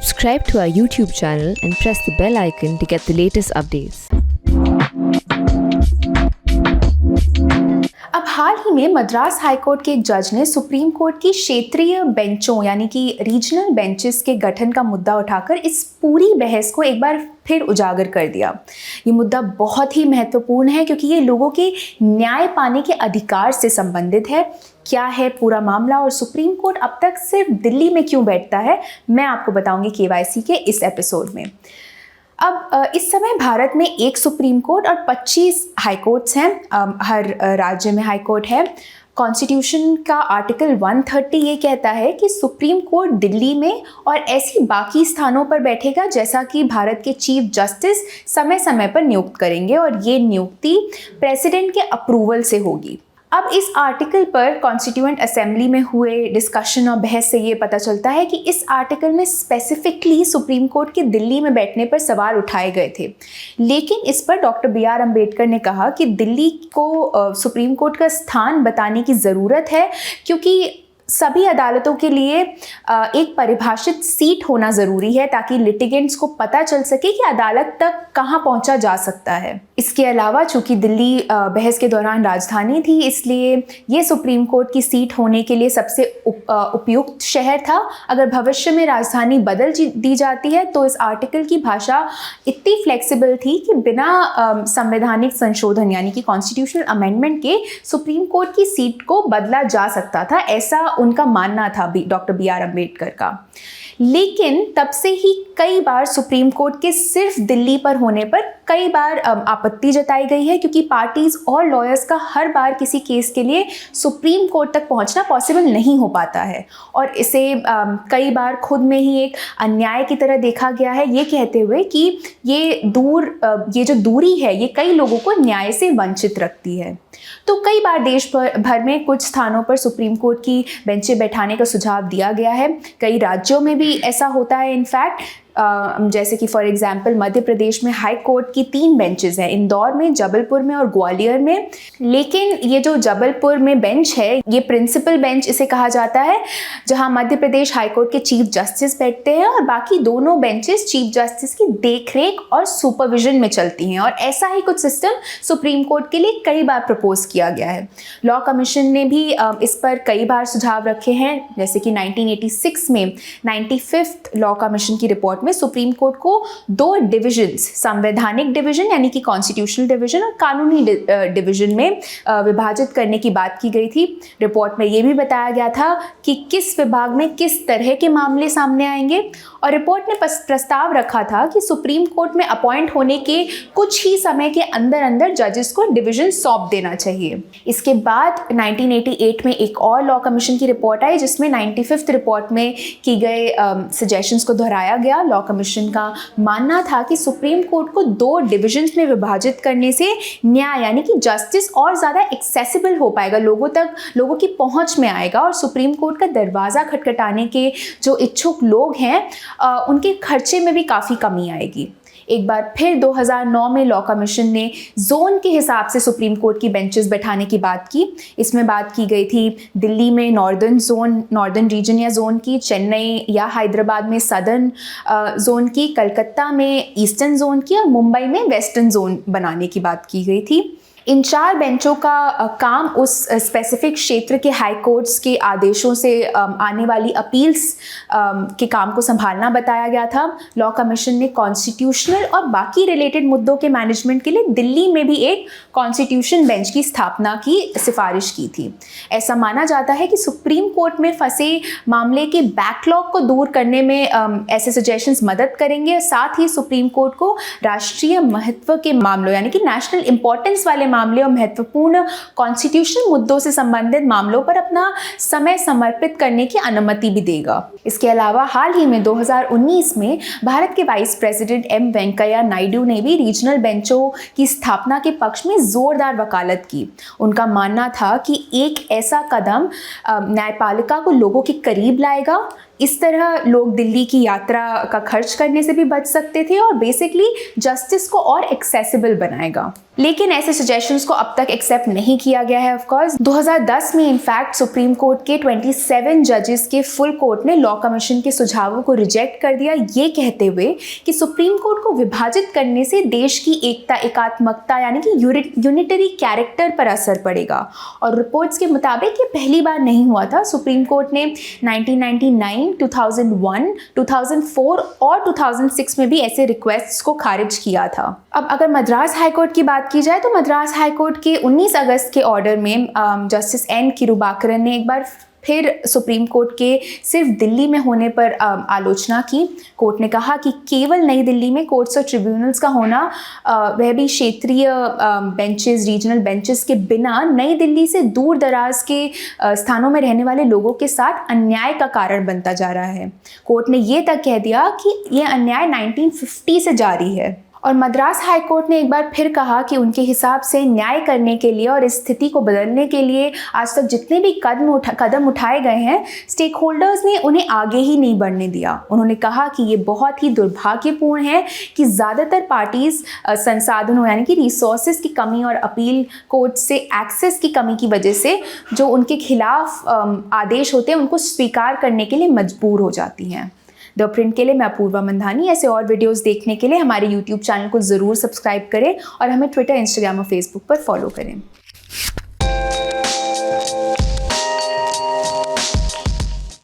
Subscribe to our YouTube channel and press the bell icon to get the latest updates. अब हाल ही में Madras high court के एक जज ने सुप्रीम कोर्ट की क्षेत्रीय बेंचों यानी कि रीजनल बेंचेस के गठन का मुद्दा उठाकर इस पूरी बहस को एक बार फिर उजागर कर दिया। ये मुद्दा बहुत ही महत्वपूर्ण है क्योंकि ये लोगों के न्याय पाने के अधिकार से संबंधित है। क्या है पूरा मामला और सुप्रीम कोर्ट अब तक सिर्फ दिल्ली में क्यों बैठता है, मैं आपको बताऊंगी केवाईसी के इस एपिसोड में। अब इस समय भारत में एक सुप्रीम कोर्ट और 25 हाई कोर्ट्स हैं। हर राज्य में हाई कोर्ट है। कॉन्स्टिट्यूशन का आर्टिकल 130 ये कहता है कि सुप्रीम कोर्ट दिल्ली में और ऐसी बाकी स्थानों पर बैठेगा जैसा कि भारत के चीफ जस्टिस समय समय पर नियुक्त करेंगे और ये नियुक्ति प्रेसिडेंट के अप्रूवल से होगी। अब इस आर्टिकल पर कॉन्स्टिट्यूएंट असेंबली में हुए डिस्कशन और बहस से ये पता चलता है कि इस आर्टिकल में स्पेसिफिकली सुप्रीम कोर्ट के दिल्ली में बैठने पर सवाल उठाए गए थे, लेकिन इस पर डॉक्टर BR अम्बेडकर ने कहा कि दिल्ली को सुप्रीम कोर्ट का स्थान बताने की ज़रूरत है क्योंकि सभी अदालतों के लिए एक परिभाषित सीट होना ज़रूरी है ताकि लिटिगेंट्स को पता चल सके कि अदालत तक कहां पहुंचा जा सकता है। इसके अलावा चूंकि दिल्ली बहस के दौरान राजधानी थी, इसलिए ये सुप्रीम कोर्ट की सीट होने के लिए सबसे उपयुक्त शहर था। अगर भविष्य में राजधानी बदल दी जाती है तो इस आर्टिकल की भाषा इतनी फ्लेक्सिबल थी कि बिना संवैधानिक संशोधन यानी कि कॉन्स्टिट्यूशनल अमेंडमेंट के सुप्रीम कोर्ट की सीट को बदला जा सकता था, ऐसा उनका मानना था डॉक्टर BR अम्बेडकर का। लेकिन तब से ही कई बार सुप्रीम कोर्ट के सिर्फ दिल्ली पर होने पर कई बार आपत्ति जताई गई है क्योंकि पार्टीज और लॉयर्स का हर बार किसी केस के लिए सुप्रीम कोर्ट तक पहुंचना पॉसिबल नहीं हो पाता है और इसे कई बार खुद में ही एक अन्याय की तरह देखा गया है, ये कहते हुए कि ये जो दूरी है ये कई लोगों को न्याय से वंचित रखती है। तो कई बार देश भर में कुछ स्थानों पर सुप्रीम कोर्ट की बेंचें बैठाने का सुझाव दिया गया है। कई राज्यों में भी ऐसा होता है। इनफैक्ट जैसे कि फॉर एग्जांपल मध्य प्रदेश में हाई कोर्ट की 3 बेंचेस हैं, इंदौर में, जबलपुर में और ग्वालियर में। लेकिन ये जो जबलपुर में बेंच है ये प्रिंसिपल बेंच इसे कहा जाता है, जहां मध्य प्रदेश हाई कोर्ट के चीफ जस्टिस बैठते हैं और बाकी दोनों बेंचेस चीफ जस्टिस की देखरेख और सुपरविजन में चलती हैं। और ऐसा ही कुछ सिस्टम सुप्रीम कोर्ट के लिए कई बार प्रपोज किया गया है। लॉ कमीशन ने भी इस पर कई बार सुझाव रखे हैं, जैसे कि 1986 में 95th लॉ कमीशन की रिपोर्ट में सुप्रीम कोर्ट को 2 डिविजन्स, संवैधानिक डिवीजन यानी कि कॉन्स्टिट्यूशनल डिवीजन और कानूनी डिवीजन में विभाजित करने की बात की गई थी। रिपोर्ट में यह भी बताया गया था कि किस विभाग में किस तरह के मामले सामने आएंगे और रिपोर्ट ने प्रस्ताव रखा था कि सुप्रीम कोर्ट में अपॉइंट होने के कुछ ही समय के अंदर अंदर जजेस को डिवीजन सौंप देना चाहिए। इसके बाद 1988 में एक और लॉ कमीशन की रिपोर्ट आई जिसमें 95th रिपोर्ट में की गए सजेशंस को दोहराया गया। लॉ कमीशन का मानना था कि सुप्रीम कोर्ट को 2 डिविजन्स में विभाजित करने से न्याय यानी कि जस्टिस और ज़्यादा एक्सेसिबल हो पाएगा, लोगों की पहुंच में आएगा और सुप्रीम कोर्ट का दरवाज़ा खटखटाने के जो इच्छुक लोग हैं उनके खर्चे में भी काफ़ी कमी आएगी। एक बार फिर 2009 में लॉ कमीशन ने जोन के हिसाब से सुप्रीम कोर्ट की बेंचेस बैठाने की बात की। इसमें बात की गई थी दिल्ली में नॉर्दर्न रीजन या जोन की, चेन्नई या हैदराबाद में सदर्न जोन की, कलकत्ता में ईस्टर्न जोन की और मुंबई में वेस्टर्न जोन बनाने की बात की गई थी। इन 4 बेंचों का काम उस स्पेसिफिक क्षेत्र के हाई कोर्ट्स के आदेशों से आने वाली अपील्स के काम को संभालना बताया गया था। लॉ कमीशन ने कॉन्स्टिट्यूशनल और बाकी रिलेटेड मुद्दों के मैनेजमेंट के लिए दिल्ली में भी एक कॉन्स्टिट्यूशन बेंच की स्थापना की सिफारिश की थी। ऐसा माना जाता है कि सुप्रीम कोर्ट में फंसे मामले के बैकलॉग को दूर करने में ऐसे सजेशंस मदद करेंगे। साथ ही सुप्रीम कोर्ट को राष्ट्रीय महत्व के मामलों यानी कि नेशनल इंपॉर्टेंस वाले मामले और महत्वपूर्ण कॉन्स्टिट्यूशनल मुद्दों से संबंधित मामलों पर अपना समय समर्पित करने की अनुमति भी देगा। इसके अलावा हाल ही में 2019 में भारत के vice president M Venkaiah Naidu ने भी रीजनल बेंचों की स्थापना के पक्ष में जोरदार वकालत की। उनका मानना था कि एक ऐसा कदम न्यायपालिका को लोगों के करीब लाएगा, इस तरह लोग दिल्ली की यात्रा का खर्च करने से भी बच सकते थे और बेसिकली जस्टिस को और एक्सेसिबल बनाएगा। लेकिन ऐसे सजेशंस को अब तक एक्सेप्ट नहीं किया गया है। ऑफ कोर्स 2010 में इनफैक्ट सुप्रीम कोर्ट के 27 जजेस के फुल कोर्ट ने लॉ कमीशन के सुझावों को रिजेक्ट कर दिया, ये कहते हुए कि सुप्रीम कोर्ट को विभाजित करने से देश की एकता, एकात्मकता यानी कि यूनिटरी कैरेक्टर पर असर पड़ेगा। और रिपोर्ट्स के मुताबिक ये पहली बार नहीं हुआ था। सुप्रीम कोर्ट ने 1999, 2001, 2004 और 2006 में भी ऐसे रिक्वेस्ट्स को खारिज किया था। अब अगर मद्रास हाईकोर्ट की बात की जाए तो मद्रास हाईकोर्ट के 19 अगस्त के ऑर्डर में जस्टिस एन किरुबाकरन ने एक बार फिर सुप्रीम कोर्ट के सिर्फ दिल्ली में होने पर आलोचना की। कोर्ट ने कहा कि केवल नई दिल्ली में कोर्ट्स और ट्रिब्यूनल्स का होना, वह भी क्षेत्रीय बेंचेस, रीजनल बेंचेस के बिना, नई दिल्ली से दूर दराज के स्थानों में रहने वाले लोगों के साथ अन्याय का कारण बनता जा रहा है। कोर्ट ने ये तक कह दिया कि यह अन्याय 1950 से जारी है। और मद्रास हाईकोर्ट ने एक बार फिर कहा कि उनके हिसाब से न्याय करने के लिए और इस स्थिति को बदलने के लिए आज तक जितने भी कदम उठाए गए हैं, स्टेक होल्डर्स ने उन्हें आगे ही नहीं बढ़ने दिया। उन्होंने कहा कि ये बहुत ही दुर्भाग्यपूर्ण है कि ज़्यादातर पार्टीज़ संसाधनों यानी कि रिसोर्सेज की कमी और अपील कोर्ट से एक्सेस की कमी की वजह से जो उनके खिलाफ आदेश होते हैं उनको स्वीकार करने के लिए मजबूर हो जाती हैं। द प्रिंट के लिए मैं अपूर्वा मंधानी। ऐसे और वीडियोस देखने के लिए हमारे यूट्यूब चैनल को ज़रूर सब्सक्राइब करें और हमें ट्विटर, इंस्टाग्राम और फेसबुक पर फॉलो करें।